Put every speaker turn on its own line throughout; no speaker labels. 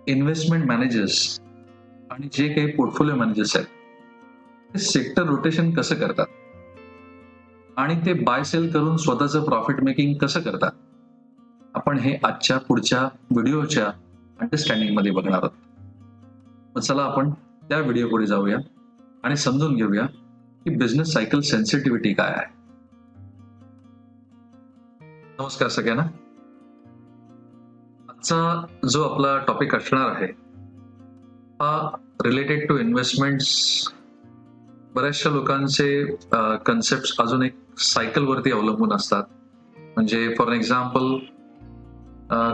Investment managers आणि जे काही पोर्टफोलिओ मॅनेजर्स आहेत ते सेक्टर रोटेशन कसं करतात आणि ते बाय सेल करून स्वतःचं प्रॉफिट मेकिंग कसं करतात, आपण हे आजच्या पुढच्या व्हिडिओच्या अंडरस्टँडिंग मध्ये बघणार आहोत. मग चला आपण त्या व्हिडिओ पुढे जाऊया आणि समजून घेऊया की बिझनेस सायकल सेन्सिटिव्हिटी काय आहे. नमस्कार सगळ्यांना. आजचा जो आपला टॉपिक असणार आहे हा रिलेटेड टू इन्व्हेस्टमेंट्स. बऱ्याचशा लोकांचे कन्सेप्ट अजून एक सायकल वरती अवलंबून असतात. म्हणजे फॉर एक्झाम्पल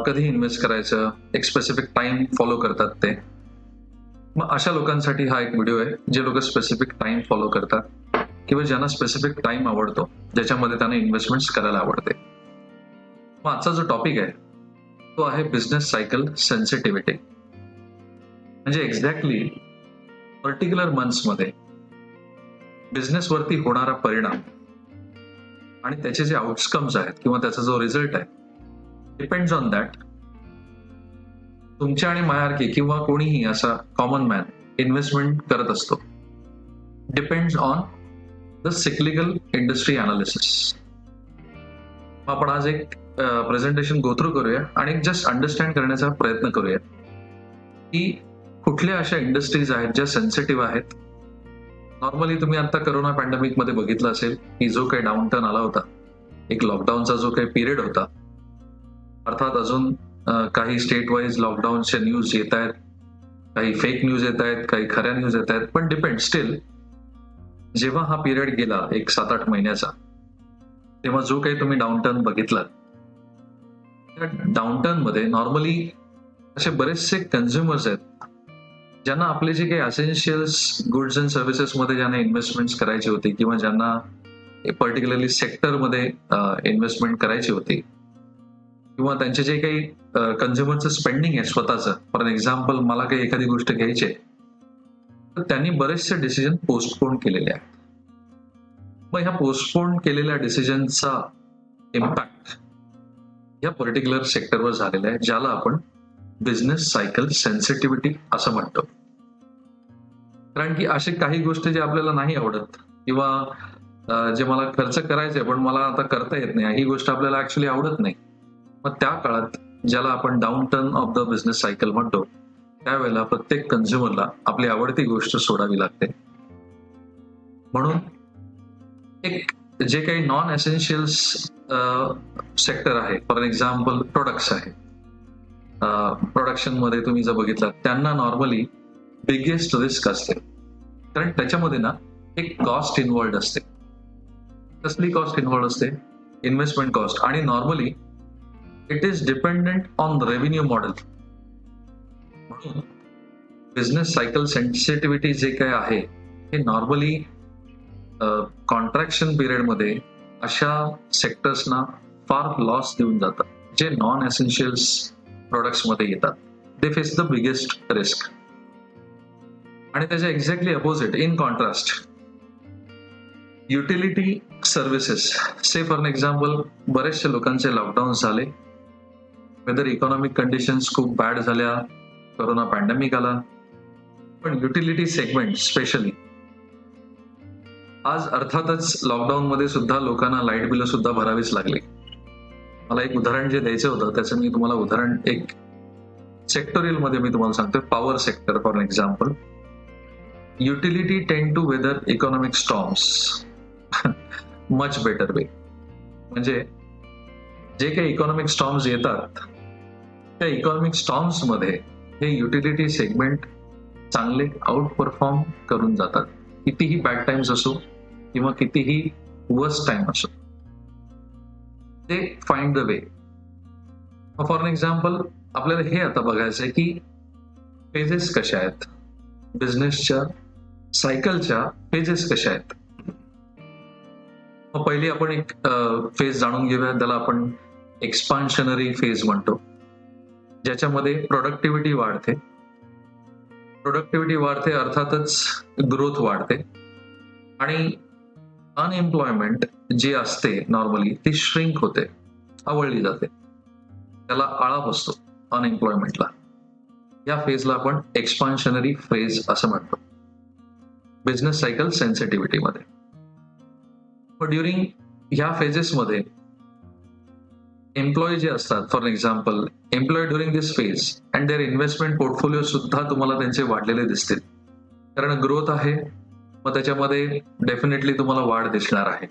कधी इन्व्हेस्ट करायचं, एक स्पेसिफिक टाइम फॉलो करतात ते. मग अशा लोकांसाठी हा एक व्हिडिओ आहे जे लोक स्पेसिफिक टाइम फॉलो करतात किंवा ज्यांना स्पेसिफिक टाइम आवडतो ज्याच्यामध्ये त्यांना इन्व्हेस्टमेंट्स करायला आवडते. मग आजचा जो टॉपिक आहे तो आहे बिझनेस सायकल सेन्सिटिव्हिटी. म्हणजे एक्झॅक्टली पर्टिक्युलर मंथ्समध्ये बिझनेसवरती होणारा परिणाम आणि त्याचे जे आउटकम्स आहेत किंवा त्याचा जो रिझल्ट आहे डिपेंड्स ऑन दॅट. तुमच्या आणि माझ्यासारखी किंवा कोणीही असा कॉमन मॅन इन्व्हेस्टमेंट करत असतो. Depends on the cyclical industry analysis. आपण आज एक प्रेझेंटेशन गो थ्रू करूया आणि जस्ट अंडरस्टँड करण्याचा प्रयत्न करूया की कुठल्या अशा इंडस्ट्रीज आहेत ज्या सेन्सिटिव्ह आहेत. नॉर्मली तुम्ही आता करोना पॅन्डेमिक मध्ये बघितलं असेल की जो काही डाऊन टर्न आला होता, एक लॉकडाऊनचा जो काही पिरियड होता, अर्थात अजून काही स्टेट वाईज लॉकडाऊनच्या न्यूज येत आहेत, काही फेक न्यूज येत आहेत, काही खऱ्या न्यूज येत आहेत, पण डिपेंड स्टील. जेव्हा हा पिरियड गेला एक 7-8 महिन्याचा, तेव्हा जो काही तुम्ही डाऊनटर्न बघितला, त्या डाऊनटर्न मध्ये नॉर्मली असे बरेचसे कन्झ्युमर्स आहेत ज्यांना आपले जे काही असेन्शियल्स गुड्स अँड सर्व्हिसेस मध्ये ज्यांना इन्व्हेस्टमेंट करायची होती किंवा ज्यांना पर्टिक्युलरली सेक्टरमध्ये इन्व्हेस्टमेंट करायची होती किंवा त्यांचे जे काही कन्झ्युमरचं स्पेंडिंग आहे स्वतःचं, फॉर एक्झाम्पल मला काही एखादी गोष्ट घ्यायची आहे तर त्यांनी बरेचसे डिसिजन पोस्टपोन केलेले आहेत. मग ह्या पोस्टपोन केलेल्या डिसिजनचा इम्पॅक्ट या पर्टिक्युलर सेक्टरवर झालेला आहे, ज्याला आपण बिझनेस सायकल सेन्सिटिव्हिटी असं म्हणतो. कारण की असे काही गोष्टी जे आपल्याला नाही आवडत किंवा जे मला खर्च करायचंय पण मला आता करता येत नाही, ही गोष्ट आपल्याला ऍक्च्युली आवडत नाही. मग त्या काळात ज्याला आपण down turn off the business cycle म्हणतो, त्यावेळेला प्रत्येक कन्झ्युमरला आपली आवडती गोष्ट सोडावी लागते. म्हणून एक जे काही नॉन एसेन्शियल्स सेक्टर आहे, फॉर एक्झाम्पल प्रोडक्ट्स आहे, प्रोडक्शन मध्ये तुम्ही जर बघितलं त्यांना नॉर्मली बिगेस्ट रिस्क असते. कारण त्याच्यामध्ये ना एक कॉस्ट इन्व्हॉल्ड असते. कसली कॉस्ट इन्व्हॉल्ड असते? Investment cost. आणि normally it is dependent on revenue model. म्हणून बिझनेस सायकल सेन्सिटिव्हिटी जे काय आहे हे नॉर्मली कॉन्ट्रॅक्शन पिरियडमध्ये अशा सेक्टर्सना फार लॉस देऊन जातात जे नॉन एसेन्शियल्स प्रोडक्ट्स मध्ये येतात. They face the biggest risk. आणि त्याच्या exactly opposite, in contrast, utility services. Say for example बरेचशे लोकांचे लॉकडाऊन झाले, वेदर इकॉनॉमिक कंडिशन्स खूप बॅड झाल्या, कोरोना पॅन्डेमिक आला, पण युटिलिटी सेगमेंट स्पेशली आज अर्थातच लॉकडाऊन मध्ये सुद्धा लोकांना लाईट बिल सुद्धा भरावीच लागली. मला एक उदाहरण जे द्यायचं होतं त्याचं मी तुम्हाला उदाहरण एक सेक्टोरियल मध्ये मी तुम्हाला सांगतो. Power sector for example, utility tend to weather economic storms much better way. म्हणजे जे काही इकॉनॉमिक स्टॉर्म्स येतात त्या इकॉनॉमिक स्टॉर्म्स मध्ये हे युटिलिटी सेगमेंट चांगले आउट परफॉर्म करून जातात. कितीही बॅड टाइम्स असो किंवा कितीही वर्स्ट टाइम असो, ते find the way. For example आपल्याला हे आता बघायचं आहे की फेजेस कशा आहेत, बिझनेसच्या सायकलच्या फेजेस कशा आहेत. मग पहिली आपण एक फेज जाणून घेऊया, त्याला आपण एक्सपान्शनरी फेज म्हणतो, ज्याच्यामध्ये प्रोडक्टिव्हिटी वाढते. प्रोडक्टिव्हिटी वाढते अर्थातच ग्रोथ वाढते आणि अनएम्प्लॉयमेंट जी असते नॉर्मली ती श्रिंक होते, आवळली जाते. त्याला आळा बसतो अनएम्प्लॉयमेंटला. या फेजला आपण एक्सपान्शनरी फेज असं म्हणतो बिझनेस सायकल सेन्सिटिव्हिटी मध्ये. ड्युरिंग ह्या फेजेसमध्ये एम्प्लॉई जे असतात, for example employee during this phase and their investment portfolio सुद्धा तुम्हाला त्यांचे वाढलेले दिसतील, कारण ग्रोथ आहे, मग त्याच्यामध्ये डेफिनेटली तुम्हाला वाढ दिसणार आहे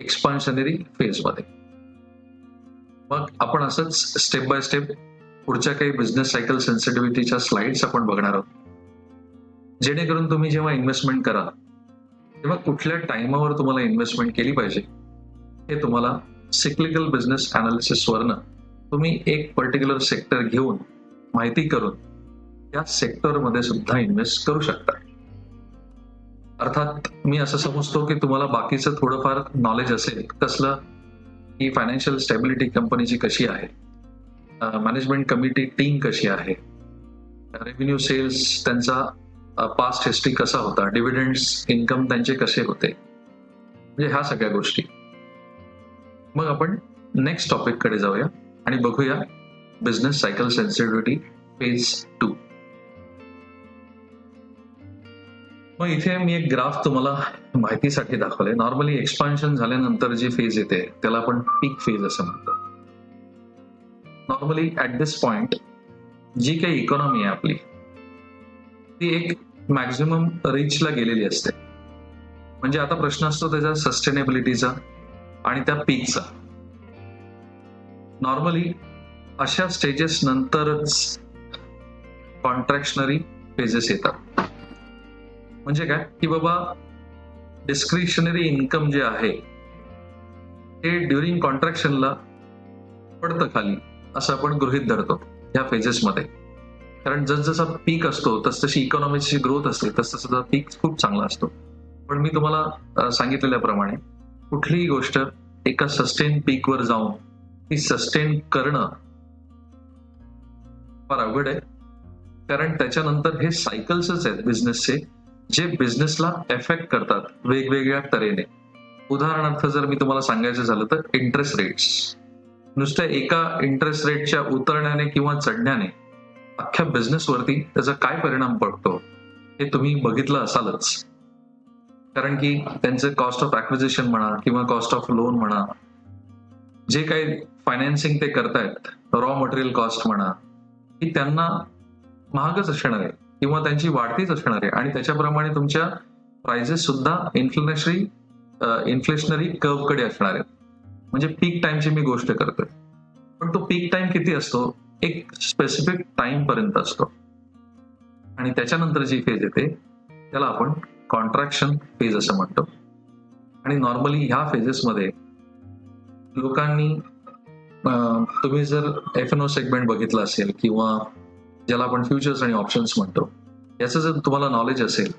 एक्सपान्शनरी फेजमध्ये. मग आपण असंच स्टेप बाय स्टेप पुढच्या काही बिझनेस सायकल सेन्सिटिव्हिटीच्या स्लाइड्स आपण बघणार आहोत, जेणेकरून तुम्ही जेव्हा इन्व्हेस्टमेंट कराल तेव्हा कुठल्या टाइमावर तुम्हाला इन्व्हेस्टमेंट केली पाहिजे हे तुम्हाला सिक्लिकल बिझनेस अनालिसिस वरनं तुम्ही एक पर्टिक्युलर सेक्टर घेऊन माहिती करून त्या सेक्टरमध्ये सुद्धा इन्व्हेस्ट करू शकता. अर्थात मी असं समजतो की तुम्हाला बाकीचं थोडंफार नॉलेज असेल, कसलं की फायनान्शियल स्टॅबिलिटी कंपनीची कशी आहे, मॅनेजमेंट कमिटी टीम कशी आहे, रेव्हेन्यू सेल्स त्यांचा पास्ट हिस्ट्री कसा होता, डिव्हिडंड्स इन्कम त्यांचे कसे होते, म्हणजे ह्या सगळ्या गोष्टी. मग आपण नेक्स्ट टॉपिक कडे जाऊया आणि बघूया बिझनेस सायकल सेन्सिटिव्हिटी फेज 2. मग इथे मी एक ग्राफ तुम्हाला माहितीसाठी दाखवले. नॉर्मली एक्सपान्शन झाल्यानंतर जी फेज येते त्याला आपण पीक फेज असं म्हणतो. नॉर्मली ऍट दिस पॉइंट जी काही इकॉनॉमी आहे आपली ती एक मॅक्झिमम रीचला गेलेली असते. म्हणजे आता प्रश्न असतो त्याच्या सस्टेनेबिलिटीचा आणि त्या पीकचा. नॉर्मली अशा स्टेजेस नंतरच कॉन्ट्रॅक्शनरी फेजेस येतात. म्हणजे काय की बाबा डिस्क्रिशनरी इन्कम जे आहे ते ड्युरिंग कॉन्ट्रॅक्शनला पडतं खाली, असं आपण गृहीत धरतो या फेजेसमध्ये. कारण जसजसा पीक असतो तसतशी इकॉनॉमीची ग्रोथ असते, तसतसा पीक खूप चांगला असतो. पण मी तुम्हाला सांगितलेल्याप्रमाणे कुठलीही गोष्ट एका सस्टेन पीकवर जाऊन ती सस्टेन करणं फार अवघड आहे, कारण त्याच्यानंतर हे सायकल्सच आहेत बिझनेसचे जे बिझनेसला एफेक्ट करतात वेगवेगळ्या तऱ्हेने. उदाहरणार्थ जर मी तुम्हाला सांगायचं झालं तर इंटरेस्ट रेट्स, नुसत्या एका इंटरेस्ट रेटच्या उतरण्याने किंवा चढण्याने अख्ख्या बिझनेसवरती त्याचा काय परिणाम पडतो हे तुम्ही बघितलं असालच. कारण की त्यांचं कॉस्ट ऑफ ऍक्विजिशन म्हणा किंवा कॉस्ट ऑफ लोन म्हणा, जे काही फायनान्सिंग ते करतायत, रॉ मटेरियल कॉस्ट म्हणा, ही त्यांना महागच असणार आहे किंवा त्यांची वाढतीच असणार आहे आणि त्याच्याप्रमाणे तुमच्या प्राइसेस सुद्धा इन्फ्लेशनरी कर्व कडे असणार आहेत. म्हणजे पीक टाइमची मी गोष्ट करतोय, पण तो पीक टाइम किती असतो, एक स्पेसिफिक टाइम पर्यंत असतो आणि त्याच्यानंतर जी फेज येते त्याला आपण कॉन्ट्रॅक्शन फेज असं म्हणतो. आणि नॉर्मली ह्या फेजेसमध्ये लोकांनी तुम्ही जर F&O सेगमेंट बघितलं असेल किंवा ज्याला आपण फ्युचर्स आणि ऑप्शन्स म्हणतो, याचं जर तुम्हाला नॉलेज असेल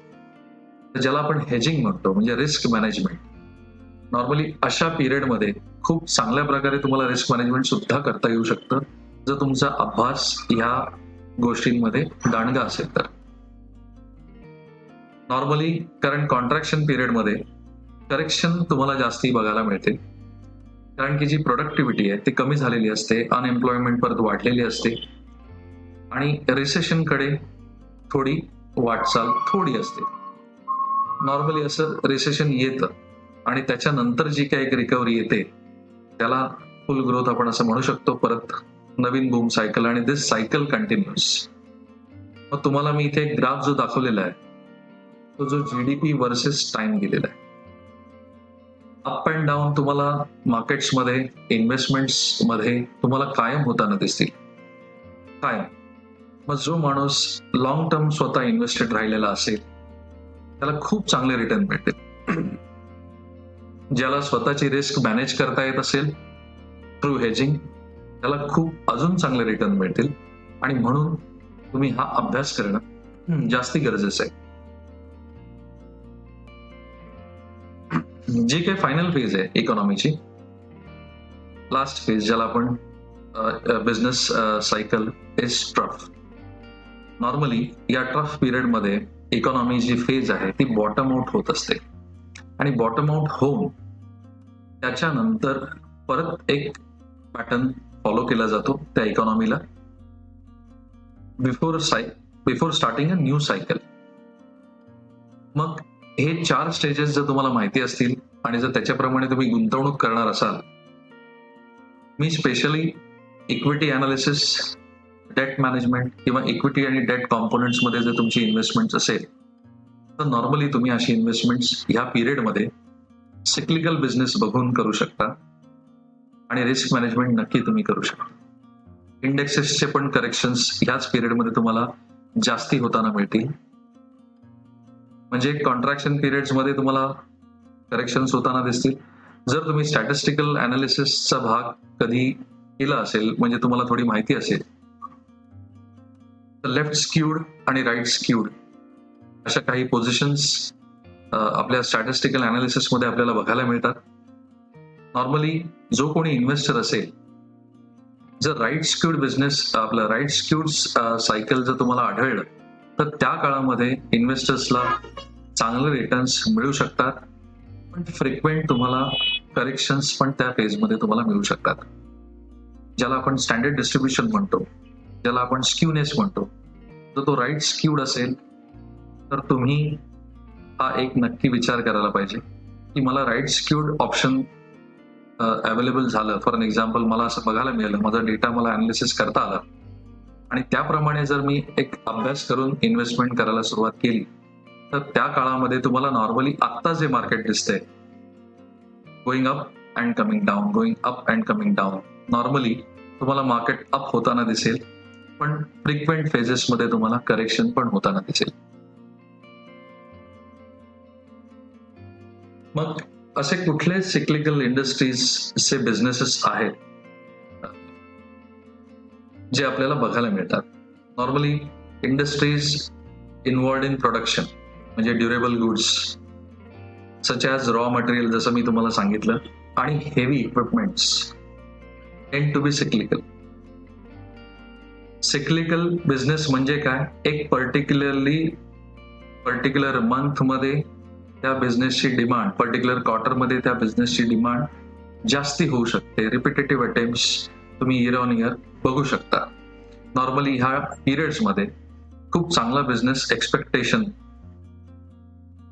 तर ज्याला आपण हेजिंग म्हणतो म्हणजे रिस्क मॅनेजमेंट, नॉर्मली अशा पिरियडमध्ये खूप चांगल्या प्रकारे तुम्हाला रिस्क मॅनेजमेंट सुद्धा करता येऊ शकतं जर तुमचा अभ्यास ह्या गोष्टींमध्ये दांडगा असेल तर. नॉर्मली कारण कॉन्ट्रॅक्शन पिरियडमध्ये करेक्शन तुम्हाला जास्ती बघायला मिळते, कारण की जी प्रोडक्टिव्हिटी आहे ती कमी झालेली असते, अनएम्प्लॉयमेंट परत वाढलेली असते आणि रिसेशनकडे थोडी वाटचाल थोडी असते. नॉर्मली असं रिसेशन येतं आणि त्याच्यानंतर जी काही एक रिकव्हरी येते त्याला फुल ग्रोथ आपण असं म्हणू शकतो, परत नवीन बूम सायकल आणि दिस सायकल कंटिन्यूस. मग तुम्हाला मी इथे एक ग्राफ जो दाखवलेला आहे तो जो GDP वर्सेस टाइम दिलेला आहे. अप अँड डाऊन तुम्हाला मार्केट्समध्ये इन्व्हेस्टमेंट्स मध्ये तुम्हाला कायम होताना दिसतील, कायम. मग जो माणूस लॉंग टर्म स्वतः इन्व्हेस्टेड राहिलेला असेल त्याला खूप चांगले रिटर्न मिळतील. ज्याला स्वतःची रिस्क मॅनेज करता येत असेल थ्रू हेजिंग त्याला खूप अजून चांगले रिटर्न मिळतील आणि म्हणून तुम्ही हा अभ्यास करणं जास्ती गरजेचं आहे. जी काही फायनल फेज आहे इकॉनॉमीची, लास्ट फेज ज्याला आपण business cycle is trough. Normally या ट्रफ पिरियड मध्ये इकॉनॉमी जी फेज आहे ती बॉटम आउट होत असते आणि बॉटम आउट होऊन त्याच्यानंतर परत एक पॅटर्न फॉलो केला जातो त्या इकॉनॉमीला before starting a new cycle. मग हे 4 स्टेजेस जर तुम्हाला माहिती असतील आणि जर त्याच्याप्रमाणे तुम्ही गुंतवणूक करणार असाल, मी specially equity analysis, debt management किंवा इक्विटी आणि डेट कॉम्पोनंट्स मध्ये जर तुमची इन्व्हेस्टमेंट असेल, तर नॉर्मली तुम्ही अशी इन्व्हेस्टमेंट्स ह्या पिरियडमध्ये सिक्लिकल बिझनेस बघून करू शकता आणि रिस्क मॅनेजमेंट नक्की तुम्ही करू शकता. इंडेक्सेसचे पण करेक्शन्स ह्याच पिरियडमध्ये तुम्हाला जास्ती होताना मिळतील. म्हणजे कॉन्ट्रॅक्शन पिरियड्समध्ये तुम्हाला करेक्शन्स होताना दिसतील. जर तुम्ही स्टॅटिस्टिकल अनालिसिसचा भाग कधी केला असेल, म्हणजे तुम्हाला थोडी माहिती असेल, तर लेफ्ट स्क्यूड आणि राईट स्क्यूड अशा काही पोझिशन्स आपल्या स्टॅटिस्टिकल अनालिसिसमध्ये आपल्याला बघायला मिळतात. नॉर्मली जो कोणी इन्व्हेस्टर असेल, जर राईट स्क्यूड बिझनेस आपलं राईट स्क्यूड सायकल जर तुम्हाला आढळलं, तर त्या काळामध्ये इन्व्हेस्टर्सला चांगले रिटर्न्स मिळू शकतात. पण फ्रिक्वेंट तुम्हाला करेक्शन्स पण त्या फेजमध्ये तुम्हाला मिळू शकतात, ज्याला आपण स्टँडर्ड डिस्ट्रीब्युशन म्हणतो, ज्याला आपण स्क्यूनेस म्हणतो. जर तो राईट स्क्यूड असेल, तर तुम्ही हा एक नक्की विचार करायला पाहिजे की मला राईट स्क्यूड ऑप्शन अवेलेबल झालं. फॉर एन एक्झाम्पल, मला असं बघायला मिळालं, माझा डेटा मला अनालिसिस करता आला आणि त्याप्रमाणे जर मी एक अभ्यास करून इन्व्हेस्टमेंट करायला सुरुवात केली, तर त्या काळामध्ये तुम्हाला नॉर्मली आत्ता जे मार्केट दिसतंय, going up and coming down, going up and coming down, normally तुम्हाला मार्केट अप होताना दिसेल, पण फ्रिक्वेंट फेजेसमध्ये तुम्हाला करेक्शन पण होताना दिसेल. मग असे कुठले सिक्लिकल इंडस्ट्रीजचे बिझनेसेस आहेत जे आपल्याला बघायला मिळतात? Normally industries involved in production, म्हणजे durable goods such as raw material, जसं मी तुम्हाला सांगितलं, आणि heavy equipments tend to be cyclical. Cyclical business म्हणजे काय? एक पर्टिक्युलर मंथमध्ये त्या बिझनेसची डिमांड, पर्टिक्युलर क्वार्टरमध्ये त्या बिझनेसची डिमांड जास्ती होऊ शकते. रिपिटेटिव्ह अटेम्प्ट्स तुम्ही इयर ऑन इयर बघू शकता. नॉर्मली ह्या पिरियड्समध्ये खूप चांगला बिझनेस एक्सपेक्टेशन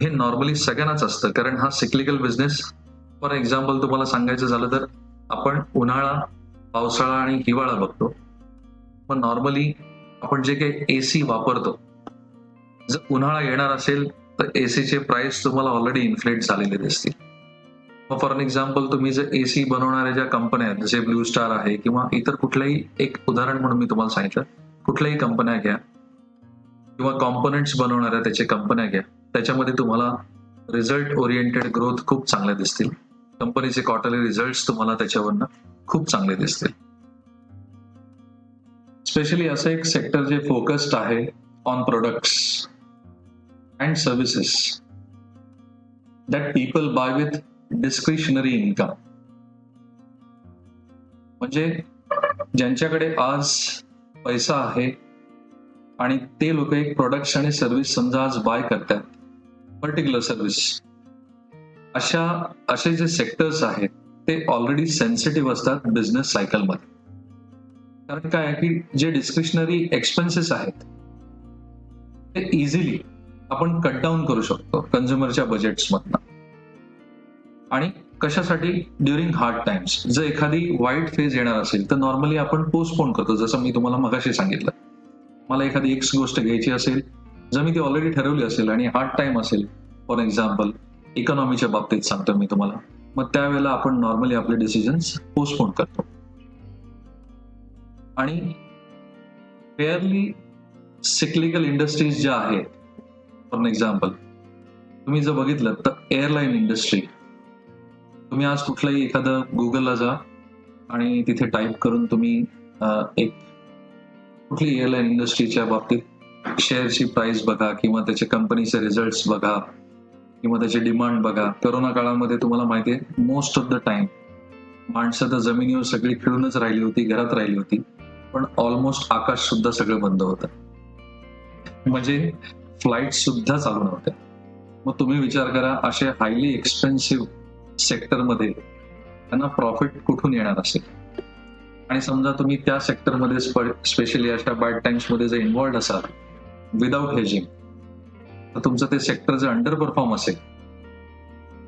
हे नॉर्मली सगळ्यांनाच असतं, कारण हा सिक्लिकल बिझनेस. फॉर एक्झाम्पल तुम्हाला सांगायचं झालं तर आपण उन्हाळा, पावसाळा आणि हिवाळा बघतो. पण नॉर्मली आपण जे काही एसी वापरतो, जर उन्हाळा येणार असेल तर एसीचे प्राइस तुम्हाला ऑलरेडी इन्फ्लेट झालेले दिसतील. मग फॉर एन एक्झाम्पल, तुम्ही जर एसी बनवणाऱ्या ज्या कंपन्या आहेत, जसे ब्लू स्टार आहे किंवा इतर कुठल्याही, एक उदाहरण म्हणून मी तुम्हाला सांगितलं, कुठल्याही कंपन्या घ्या किंवा कॉम्पोनंट्स बनवणाऱ्या त्याच्या कंपन्या घ्या, त्याच्यामध्ये तुम्हाला रिझल्ट ओरिएंटेड ग्रोथ खूप चांगल्या दिसतील. कंपनीचे क्वार्टरली रिझल्ट तुम्हाला त्याच्यावरनं खूप चांगले दिसतील. स्पेशली असं एक सेक्टर जे फोकस्ड आहे on products and services that people buy with discretionary income. म्हणजे ज्यांच्याकडे आज पैसा आहे आणि ते लोक एक प्रोडक्ट्स आणि सर्व्हिस समजा आज बाय करतात, पर्टिक्युलर सर्व्हिस, असे जे सेक्टर्स आहेत ते ऑलरेडी सेन्सिटिव्ह असतात बिझनेस सायकलमध्ये. कारण काय आहे की जे डिस्क्रिशनरी एक्सपेन्सेस आहेत ते इझिली आपण कट डाऊन करू शकतो कन्झ्युमरच्या बजेट्समधनं. आणि कशासाठी? During hard times. जर एखादी वाईट फेज येणार असेल तर नॉर्मली आपण पोस्टपोन करतो. जसं मी तुम्हाला मगाशी सांगितलं, मला एखादी एक गोष्ट घ्यायची असेल, जर मी ती ऑलरेडी ठरवली असेल आणि हार्ड टाइम असेल, फॉर एक्झाम्पल इकॉनॉमीच्या बाबतीत सांगतो मी तुम्हाला, मग त्यावेळेला आपण नॉर्मली आपले डिसिजन्स पोस्टपोन करतो. आणि फेअरली सिक्लिकल इंडस्ट्रीज ज्या आहेत, फॉर एक्झाम्पल तुम्ही जर बघितलं तर एअरलाईन इंडस्ट्री, तुम्ही आज कुठलाही एखादं गुगलला जा आणि तिथे टाईप करून तुम्ही एक कुठली एअरलाईन इंडस्ट्रीच्या बाबतीत शेअरची प्राइस बघा किंवा त्याच्या कंपनीचे रिझल्ट्स बघा किंवा त्याची डिमांड बघा. कोरोना काळामध्ये तुम्हाला माहिती आहे, मोस्ट ऑफ द टाइम माणसं तर जमिनीवर सगळी खिळूनच राहिली होती, घरात राहिली होती, पण ऑलमोस्ट आकाश सुद्धा सगळं बंद होतं, म्हणजे फ्लाईट सुद्धा चालू नव्हत्या. मग तुम्ही विचार करा, असे हायली एक्सपेन्सिव्ह सेक्टरमध्ये त्यांना प्रॉफिट कुठून येणार असेल? आणि समजा तुम्ही त्या सेक्टरमध्ये स्पेशली अशा बॅड टाइम्स मध्ये जर इन्व्हॉल्ड असाल विदाउट हेजिंग, तर तुमचं ते सेक्टर जर अंडर परफॉर्म असेल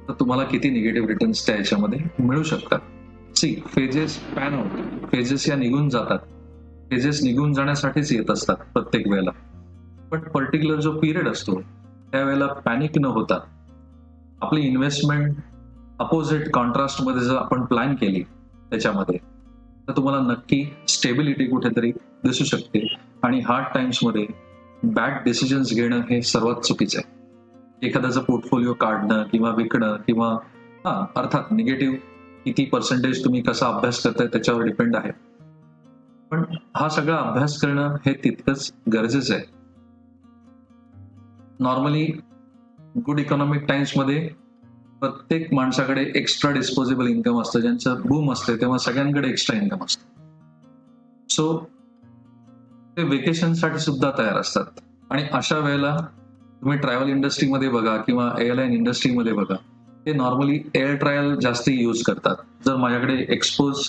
तर तुम्हाला किती निगेटिव्ह रिटर्न्स त्या याच्यामध्ये मिळू शकतात. See, phases pan out, phases या निघून जातात, फेजेस निघून जाण्यासाठीच येत असतात प्रत्येक वेळेला. पण पर्टिक्युलर जो पिरियड असतो त्यावेळेला पॅनिक न होता आपली इन्व्हेस्टमेंट अपोजिट कॉन्ट्रास्टमध्ये जर आपण प्लॅन केली त्याच्यामध्ये, तर तुम्हाला नक्की स्टेबिलिटी कुठेतरी दिसू शकते. आणि हार्ड टाइम्समध्ये बॅड डिसिजन्स घेणं हे सर्वात चुकीचं आहे. एखाद्याचं पोर्टफोलिओ काढणं किंवा विकणं किंवा अर्थात निगेटिव्ह किती पर्सेंटेज तुम्ही कसा अभ्यास करताय त्याच्यावर डिपेंड आहे, पण हा सगळा अभ्यास करणं हे तितकंच गरजेचं आहे. नॉर्मली गुड इकॉनॉमिक टाइम्समध्ये प्रत्येक माणसाकडे एक्स्ट्रा डिस्पोजेबल इन्कम असतं. ज्यांचं बूम असते तेव्हा सगळ्यांकडे एक्स्ट्रा इन्कम असतं. सो ते वेकेशनसाठी सुद्धा तयार असतात. आणि अशा वेळेला तुम्ही ट्रॅव्हल इंडस्ट्रीमध्ये बघा किंवा एअरलाईन इंडस्ट्रीमध्ये बघा, ते नॉर्मली एअर ट्रायल जास्ती यूज करतात. जर माझ्याकडे एक्सपोज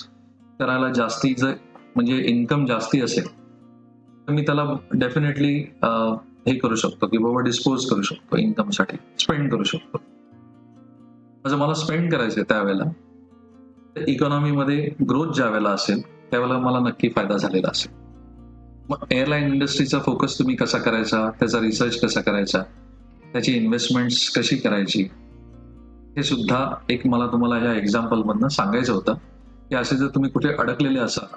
करायला जास्ती जर म्हणजे इन्कम जास्ती असेल तर मी त्याला डेफिनेटली हे करू शकतो की बाबा डिस्पोज करू शकतो, इन्कमसाठी स्पेंड करू शकतो. जर मला स्पेंड करायचं आहे त्यावेळेला, तर इकॉनॉमीमध्ये ग्रोथ ज्या वेळेला असेल त्यावेळेला मला नक्की फायदा झालेला असेल. मग एअरलाईन इंडस्ट्रीचा फोकस तुम्ही कसा करायचा, त्याचा रिसर्च कसा करायचा, त्याची इन्व्हेस्टमेंट्स कशी करायची, हे सुद्धा एक मला तुम्हाला ह्या एक्झाम्पलमधनं सांगायचं होतं की असे जर तुम्ही कुठे अडकलेले असाल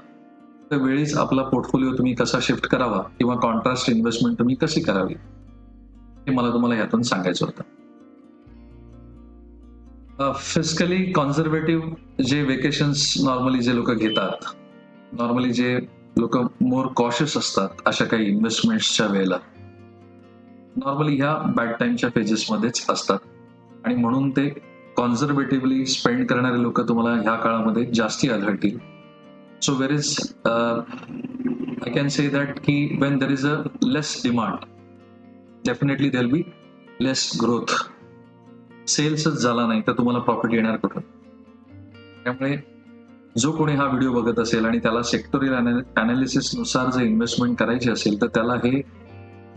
तर वेळीच आपला पोर्टफोलिओ तुम्ही कसा शिफ्ट करावा किंवा कॉन्ट्रास्ट इन्व्हेस्टमेंट तुम्ही कशी करावी हे मला तुम्हाला यातून सांगायचं होतं. फिस्कली कॉन्झर्वेटिव्ह जे वेकेशन्स नॉर्मली जे लोक घेतात, नॉर्मली जे लोक मोर कॉशियस असतात अशा काही इन्व्हेस्टमेंट्सच्या वेळेला, नॉर्मली ह्या बॅड टाइमच्या फेजेसमध्येच असतात. आणि म्हणून ते कॉन्झर्वेटिव्हली स्पेंड करणारे लोक तुम्हाला ह्या काळामध्ये जास्ती आढळतील. So where is I can say that की when there is a less demand definitely there be less growth. सेल्सच झाला नाही तर तुम्हाला प्रॉफिट येणार कुठून? त्यामुळे जो कोणी हा व्हिडिओ बघत असेल आणि त्याला सेक्टोरियल अनालिसिस नुसार जर इन्व्हेस्टमेंट करायची असेल तर त्याला हे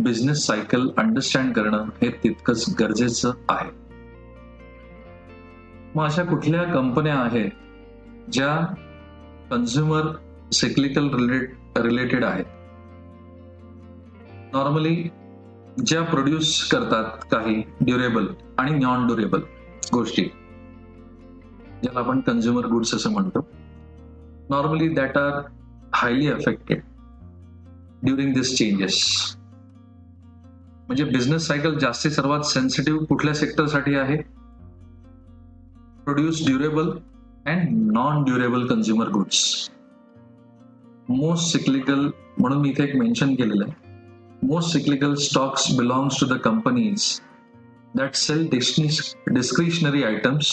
बिझनेस सायकल अंडरस्टँड करणं हे तितकंच गरजेचं आहे. मग अशा कुठल्या कंपन्या आहेत ज्या कन्झ्युमर सिक्लिकल रिलेटेड आहेत? नॉर्मली ज्या प्रोड्यूस करतात काही ड्युरेबल आणि नॉन ड्युरेबल गोष्टी, ज्याला आपण कन्झ्युमर गुड्स असं म्हणतो, normally that are highly affected during this changes. म्हणजे बिझनेस सायकल जास्ती सर्वात सेन्सिटिव्ह कुठल्या सेक्टरसाठी आहे? Produce durable and non durable consumer goods. Most cyclical म्हणून मी इथे एक मेन्शन केलेलं आहे. Most cyclical stocks belongs to the companies that sell discretionary items.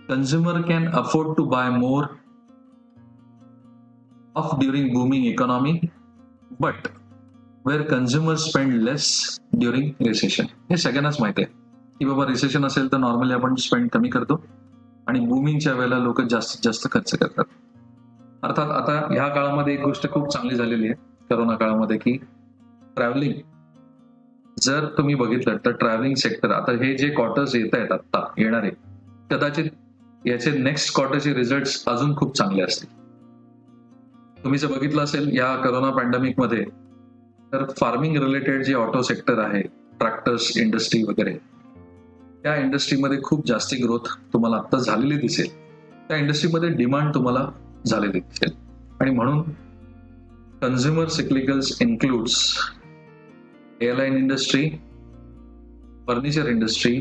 Consumer can afford to buy more of during booming economy, but where consumers spend less during recession. हे सगळ्यांनाच माहिती आहे की बाबा रिसेशन असेल तर नॉर्मली आपण स्पेंड कमी करतो आणि बुमिंगच्या वेळेला लोक जास्तीत जास्त खर्च करतात. अर्थात आता ह्या काळामध्ये एक गोष्ट खूप चांगली झालेली आहे करोना काळामध्ये की ट्रॅव्हलिंग जर तुम्ही बघितलं तर ट्रॅव्हलिंग सेक्टर आता हे जे क्वार्टर्स येत आहेत आता येणारे, कदाचित याचे नेक्स्ट क्वार्टरचे रिझल्ट अजून खूप चांगले असतील. तुम्ही जर बघितलं असेल या करोना पॅन्डेमिक मध्ये तर फार्मिंग रिलेटेड जे ऑटो सेक्टर आहे, ट्रॅक्टर्स इंडस्ट्री वगैरे, त्या इंडस्ट्रीमध्ये खूप जास्ती ग्रोथ तुम्हाला आता झालेली दिसेल. त्या इंडस्ट्रीमध्ये डिमांड तुम्हाला झालेली दिसेल. आणि म्हणून consumer cyclicals includes airline industry, furniture industry,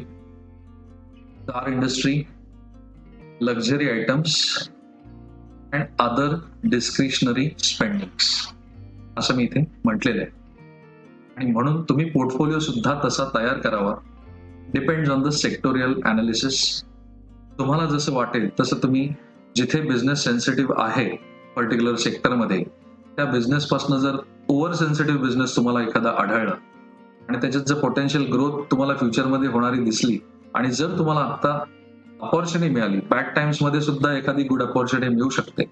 car industry, luxury items and other discretionary spendings असं मी इथे म्हटलेलं आहे. आणि म्हणून तुम्ही पोर्टफोलिओ सुद्धा तसा तयार करावा. Depends on the sectoral analysis. तुम्हाला जसं वाटेल तसं तुम्ही जिथे बिझनेस सेन्सिटिव्ह आहे पर्टिक्युलर सेक्टरमध्ये त्या बिझनेस पासून जर ओव्हर सेन्सिटिव्ह बिझनेस तुम्हाला एखादा आढळला आणि त्याच्यात जर पोटेन्शियल ग्रोथ तुम्हाला फ्युचरमध्ये होणारी दिसली आणि जर तुम्हाला आता अपॉर्च्युनिटी मिळाली, बॅड टाइम्स मध्ये सुद्धा एखादी गुड अपॉर्च्युनिटी मिळू शकते,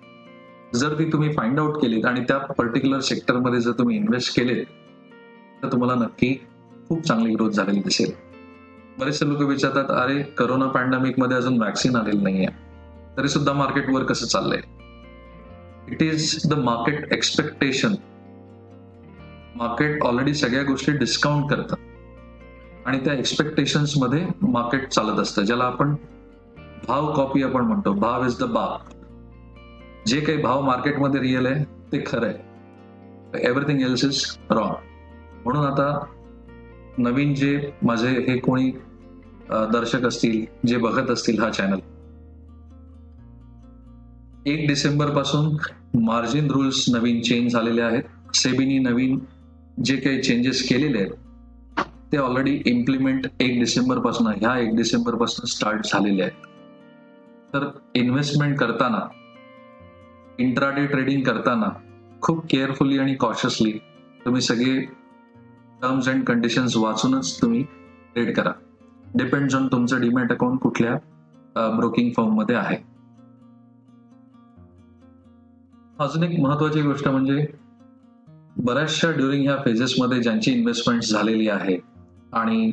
जर ती तुम्ही फाइंड आउट केलीत आणि त्या पर्टिक्युलर सेक्टरमध्ये जर तुम्ही इन्व्हेस्ट केलेत तर तुम्हाला नक्की खूप चांगली ग्रोथ झालेली दिसेल. बरेचसे लोक विचारतात, अरे करोना पॅन्डेमिक मध्ये अजून वॅक्सिन आलेली नाहीये, तरी सुद्धा मार्केट वर कसं चाललंय? It is the market expectation. Market already सगळ्या गोष्टी डिस्काउंट करतं आणि त्या एक्सपेक्टेशन्स मध्ये मार्केट चालत असतं, ज्याला आपण भाव कॉपी आपण म्हणतो. भाव इज द बाव. जे काही भाव मार्केटमध्ये रिअल आहे ते खरं आहे, एव्हरीथिंग एल्स इज रॉंग. म्हणून आता नवीन जे माझे हे कोणी दर्शक असतील, जे बघत असतील हा चॅनल, 1 डिसेंबर पासून मार्जिन रूल्स नवीन चेंज झालेले आहेत. सेबीनी नवीन जे काही चेंजेस केलेले आहेत ते ऑलरेडी इम्प्लिमेंट 1 डिसेंबर पासून, ह्या 1 डिसेंबर पासून स्टार्ट झालेले आहेत. तर इन्व्हेस्टमेंट करताना, इंट्राडे ट्रेडिंग करताना खूप केअरफुली आणि कॉशियसली तुम्ही सगळे टर्म्स अँड कंडिशन्स वाचूनच तुम्ही ट्रेड करा. डिपेंड्स ऑन तुमचं डीमॅट अकाउंट कुठल्या ब्रोकिंग फर्म मध्ये आहे. अजून एक महत्वाची गोष्ट म्हणजे बऱ्याचशा ड्युरिंग ह्या फेजेसमध्ये ज्यांची इन्व्हेस्टमेंट झालेली आहे आणि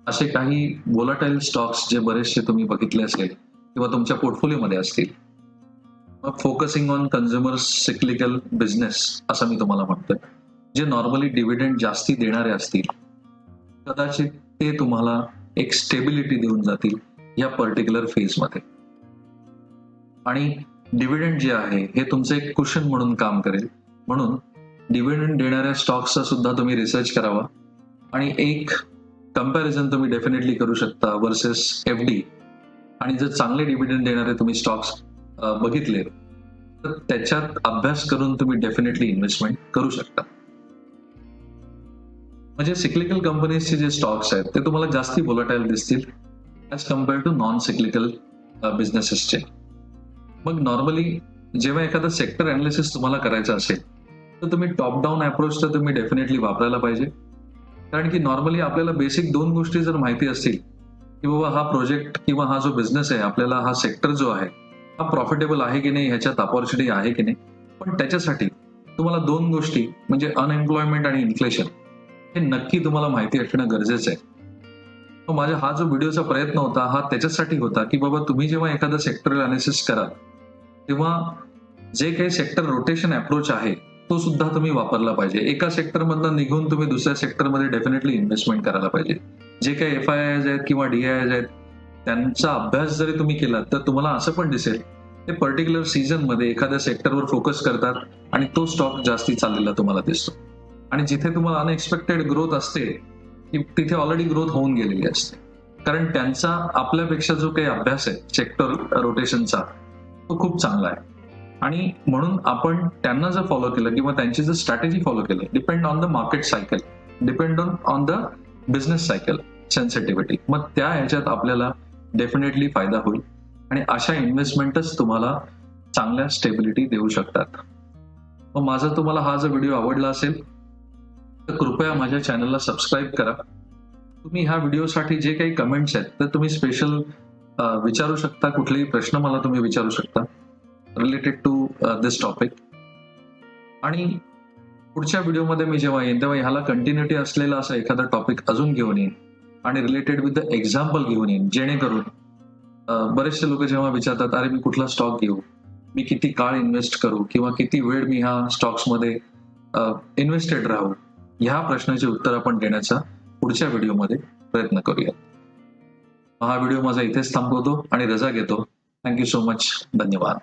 असे काही वोलाटाईल स्टॉक्स जे बरेचसे तुम्ही बघितले असेल किंवा तुमच्या पोर्टफोलिओमध्ये असतील, मग focusing on consumer cyclical business असं मी तुम्हाला म्हणतोय, जे नॉर्मली डिव्हिडंड जास्ती देणारे असतील, कदाचित ते तुम्हाला एक स्टेबिलिटी देऊन जातील या पर्टिक्युलर फेजमध्ये. आणि डिव्हिडंड जे आहे हे तुमचं एक कुशन म्हणून काम करेल. म्हणून डिव्हिडंड देणाऱ्या स्टॉक्सचा सुद्धा तुम्ही रिसर्च करावा आणि एक कंपॅरिझन तुम्ही डेफिनेटली करू शकता वर्सेस FD. आणि जर चांगले डिव्हिडंड देणारे तुम्ही स्टॉक्स बघितले तर त्याच्यात अभ्यास करून तुम्ही डेफिनेटली इन्व्हेस्टमेंट करू शकता. म्हणजे सिक्लिकल कंपनीजचे जे स्टॉक्स आहेत ते तुम्हाला जास्ती व्होलाटाईल दिसतील as compare to non cyclical बिझनेसेसचे. मग नॉर्मली जेव्हा एखादा सेक्टर अनालिसिस तुम्हाला करायचं असेल तर तुम्ही टॉप डाऊन अप्रोच तर तुम्ही डेफिनेटली वापरायला पाहिजे. कारण की नॉर्मली आपल्याला बेसिक 2 गोष्टी जर माहिती असतील की बाबा हा प्रोजेक्ट किंवा हा जो बिझनेस आहे, आपल्याला हा सेक्टर जो आहे हा प्रॉफिटेबल आहे की नाही, ह्याच्यात अपॉर्च्युनिटी आहे की नाही, पण त्याच्यासाठी तुम्हाला 2 गोष्टी म्हणजे अनएम्प्लॉयमेंट आणि इन्फ्लेशन हे नक्की तुम्हाला माहिती असणं गरजेचं आहे. मग माझा हा जो व्हिडिओचा प्रयत्न होता हा त्याच्यासाठी होता की बाबा तुम्ही जेव्हा एखादा सेक्टरल अनालिसिस कराल तेव्हा जे काही सेक्टर रोटेशन अप्रोच आहे तो सुद्धा तुम्ही वापरला पाहिजे. एका सेक्टरमधनं निघून तुम्ही दुसऱ्या सेक्टरमध्ये डेफिनेटली इन्व्हेस्टमेंट करायला पाहिजे. जे काही FIIs आहेत किंवा DIIs आहेत त्यांचा अभ्यास जरी तुम्ही केला तर तुम्हाला असं पण दिसेल ते पर्टिक्युलर सीझन मध्ये एखाद्या सेक्टरवर फोकस करतात आणि तो स्टॉक जास्ती चाललेला तुम्हाला दिसतो. आणि जिथे तुम्हाला अनएक्सपेक्टेड ग्रोथ असते तिथे ऑलरेडी ग्रोथ होऊन गेलेली असते, कारण त्यांचा आपल्यापेक्षा जो काही अभ्यास आहे सेक्टर रोटेशनचा तो खूप चांगला आहे. आणि म्हणून आपण त्यांना जर फॉलो केलं किंवा त्यांची जर स्ट्रॅटेजी फॉलो केली, depend on the market cycle, depend on the business cycle sensitivity, मग त्या ह्याच्यात आपल्याला डेफिनेटली फायदा होईल आणि अशा इन्व्हेस्टमेंटच तुम्हाला चांगल्या स्टेबिलिटी देऊ शकतात. मग माझा तुम्हाला हा जर व्हिडिओ आवडला असेल तर कृपया माझ्या चॅनलला सबस्क्राईब करा. तुम्ही ह्या व्हिडिओसाठी जे काही कमेंट्स आहेत तर तुम्ही स्पेशल विचारू शकता, कुठलेही प्रश्न मला तुम्ही विचारू शकता रिलेटेड टू दिस टॉपिक. आणि पुढच्या व्हिडिओमध्ये मी जेव्हा येईन तेव्हा ह्याला कंटिन्युटी असलेला असा एखादा टॉपिक अजून घेऊन येईन आणि रिलेटेड विथ द एक्झाम्पल घेऊन येईन, जेणेकरून बरेचसे लोक जेव्हा विचारतात अरे मी कुठला स्टॉक घेऊ, मी किती काळ इन्व्हेस्ट करू किंवा किती वेळ मी ह्या स्टॉक्समध्ये इन्व्हेस्टेड राहू, ह्या प्रश्नाचे उत्तर आपण देण्याचा पुढच्या व्हिडिओमध्ये प्रयत्न करूया. हा व्हिडिओ माझा इथेच थांबवतो आणि रजा घेतो. Thank you so much. धन्यवाद.